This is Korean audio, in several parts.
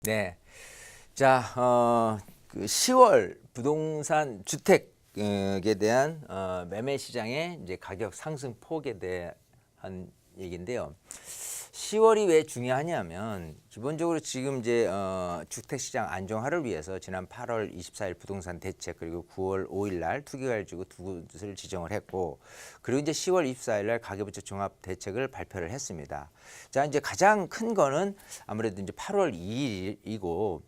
네. 자, 그 10월 부동산 주택에 대한 매매 시장의 이제 가격 상승 폭에 대한 얘기인데요. 10월이 왜 중요하냐면 기본적으로 지금 이제 주택 시장 안정화를 위해서 지난 8월 24일 부동산 대책 그리고 9월 5일 날 투기과열지구 두 곳을 지정을 했고, 그리고 이제 10월 24일 날 가계부채 종합 대책을 발표를 했습니다. 자, 이제 가장 큰 거는 아무래도 이제 8월 2일이고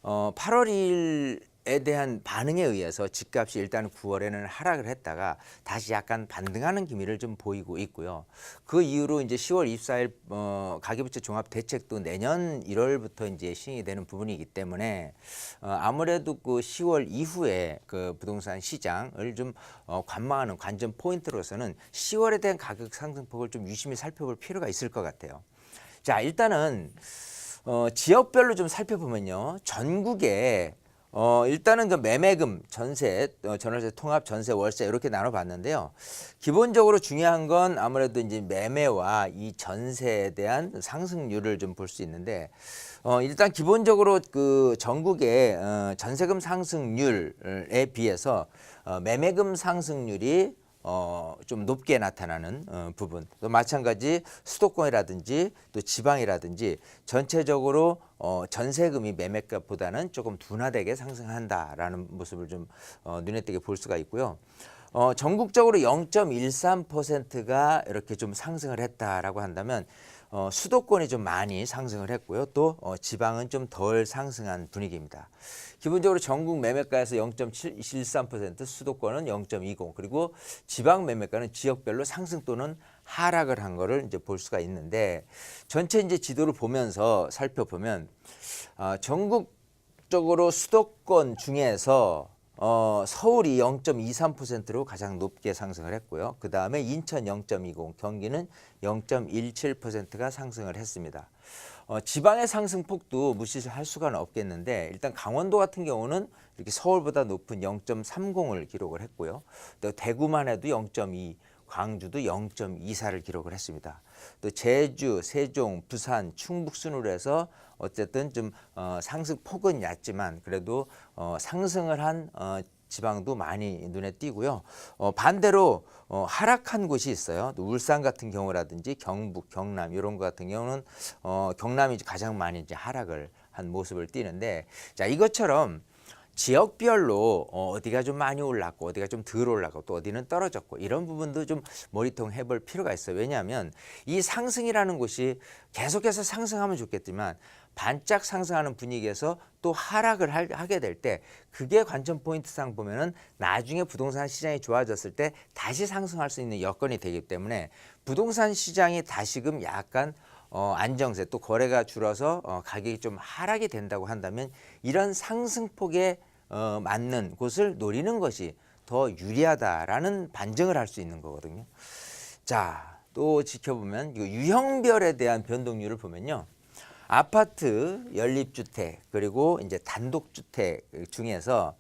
8월 2일에 대한 반응에 의해서 집값이 일단 9월에는 하락을 했다가 다시 약간 반등하는 기미를 좀 보이고 있고요. 그 이후로 이제 10월 24일 가계부채 종합 대책도 내년 1월부터 이제 시행이 되는 부분이기 때문에 아무래도 그 10월 이후에 그 부동산 시장을 좀 관망하는 관전 포인트로서는 10월에 대한 가격 상승폭을 좀 유심히 살펴볼 필요가 있을 것 같아요. 자, 일단은 지역별로 좀 살펴보면요. 전국에 일단은 그 매매금, 전세, 전월세, 통합, 전세, 월세 이렇게 나눠봤는데요. 기본적으로 중요한 건 아무래도 이제 매매와 이 전세에 대한 상승률을 좀 볼 수 있는데, 일단 기본적으로 그 전국의 전세금 상승률에 비해서 매매금 상승률이 좀 높게 나타나는 부분, 또 마찬가지 수도권이라든지 또 지방이라든지 전체적으로 전세금이 매매값보다는 조금 둔화되게 상승한다라는 모습을 좀 눈에 띄게 볼 수가 있고요. 전국적으로 0.13%가 이렇게 좀 상승을 했다라고 한다면 수도권이 좀 많이 상승을 했고요. 또 지방은 좀 덜 상승한 분위기입니다. 기본적으로 전국 매매가에서 0.13%, 수도권은 0.20, 그리고 지방 매매가는 지역별로 상승 또는 하락을 한 거를 이제 볼 수가 있는데, 전체 이제 지도를 보면서 살펴보면 전국적으로 수도권 중에서 서울이 0.23%로 가장 높게 상승을 했고요. 그 다음에 인천 0.20, 경기는 0.17%가 상승을 했습니다. 지방의 상승폭도 무시할 수가 없겠는데, 일단 강원도 같은 경우는 이렇게 서울보다 높은 0.30을 기록을 했고요. 또 대구만 해도 0.2, 광주도 0.24를 기록을 했습니다. 또 제주, 세종, 부산, 충북 순으로 해서 어쨌든 좀 상승폭은 얕지만 그래도 상승을 한 지방도 많이 눈에 띄고요. 반대로 하락한 곳이 있어요. 또 울산 같은 경우라든지 경북, 경남 이런 것 같은 경우는 경남이 가장 많이 이제 하락을 한 모습을 띠는데, 자, 이것처럼 지역별로 어디가 좀 많이 올랐고 어디가 좀 덜 올랐고 또 어디는 떨어졌고 이런 부분도 좀 모니터링 해볼 필요가 있어요. 왜냐하면 이 상승이라는 곳이 계속해서 상승하면 좋겠지만 반짝 상승하는 분위기에서 또 하락을 하게 될 때 그게 관전 포인트상 보면은 나중에 부동산 시장이 좋아졌을 때 다시 상승할 수 있는 여건이 되기 때문에 부동산 시장이 다시금 약간 안정세 또 거래가 줄어서 가격이 좀 하락이 된다고 한다면 이런 상승폭에 맞는 곳을 노리는 것이 더 유리하다라는 반증을 할 수 있는 거거든요. 자, 또 지켜보면 유형별에 대한 변동률을 보면요. 아파트, 연립주택 그리고 이제 단독주택 중에서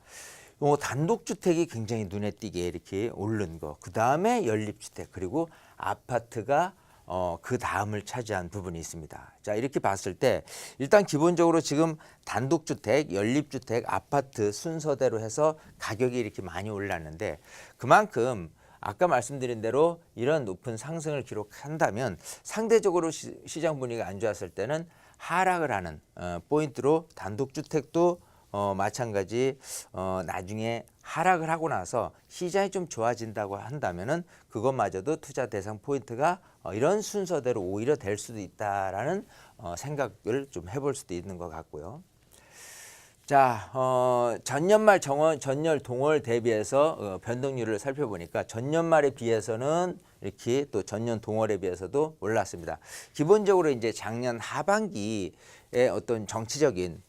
단독주택이 굉장히 눈에 띄게 이렇게 오른 거, 그 다음에 연립주택 그리고 아파트가 그 다음을 차지한 부분이 있습니다. 자, 이렇게 봤을 때 일단 기본적으로 지금 단독주택, 연립주택, 아파트 순서대로 해서 가격이 이렇게 많이 올랐는데, 그만큼 아까 말씀드린 대로 이런 높은 상승을 기록한다면 상대적으로 시장 분위기가 안 좋았을 때는 하락을 하는 포인트로 단독주택도 마찬가지 나중에 하락을 하고 나서 시장이 좀 좋아진다고 한다면은 그것마저도 투자 대상 포인트가 이런 순서대로 오히려 될 수도 있다라는 생각을 좀 해볼 수도 있는 것 같고요. 자, 전년말 전월 동월 대비해서 변동률을 살펴보니까 전년말에 비해서는 이렇게 또 전년 동월에 비해서도 올랐습니다. 기본적으로 이제 작년 하반기에 어떤 정치적인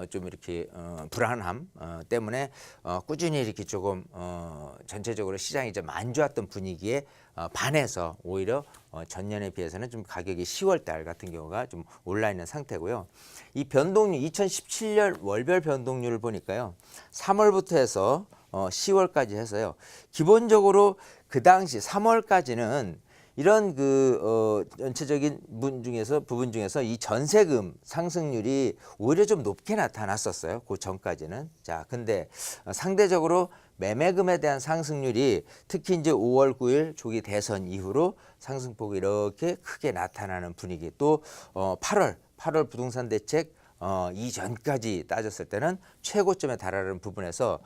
좀 이렇게 불안함 때문에 꾸준히 이렇게 조금 전체적으로 시장이 좀 안 좋았던 분위기에 반해서 오히려 전년에 비해서는 좀 가격이 10월 달 같은 경우가 좀 올라 있는 상태고요. 이 변동률 2017년 월별 변동률을 보니까요. 3월부터 해서 10월까지 해서요. 기본적으로 그 당시 3월까지는 이런 전체적인 부분 중에서 이 전세금 상승률이 오히려 좀 높게 나타났었어요. 그 전까지는. 자, 근데 상대적으로 매매금에 대한 상승률이 특히 이제 5월 9일 조기 대선 이후로 상승폭이 이렇게 크게 나타나는 분위기. 또 8월 부동산 대책 이전까지 따졌을 때는 최고점에 달하는 부분에서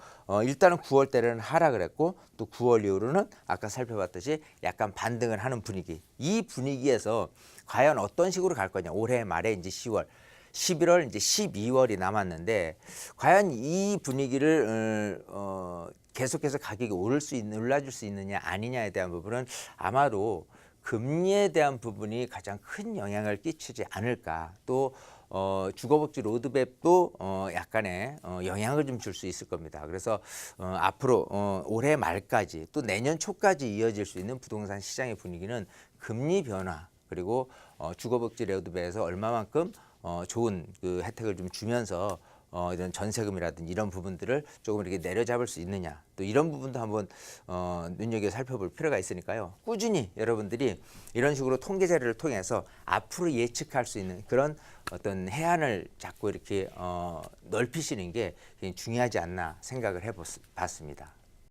일단은 9월 때는 하락을 했고 또 9월 이후로는 아까 살펴봤듯이 약간 반등을 하는 분위기. 이 분위기에서 과연 어떤 식으로 갈 거냐. 올해 말에 이제 10월, 11월, 이제 12월이 남았는데 과연 이 분위기를 계속해서 가격이 올라줄 수 있느냐 아니냐에 대한 부분은 아마도 금리에 대한 부분이 가장 큰 영향을 끼치지 않을까. 또 주거복지 로드맵도 약간의 영향을 좀 줄 수 있을 겁니다. 그래서 앞으로 올해 말까지 또 내년 초까지 이어질 수 있는 부동산 시장의 분위기는 금리 변화 그리고 주거복지 로드맵에서 얼마만큼 좋은 그 혜택을 좀 주면서 이런 전세금이라든지 이런 부분들을 조금 이렇게 내려잡을 수 있느냐 또 이런 부분도 한번 눈여겨 살펴볼 필요가 있으니까요. 꾸준히 여러분들이 이런 식으로 통계 자료를 통해서 앞으로 예측할 수 있는 그런 어떤 해안을 자꾸 이렇게 넓히시는 게 중요하지 않나 생각을 해봤습니다.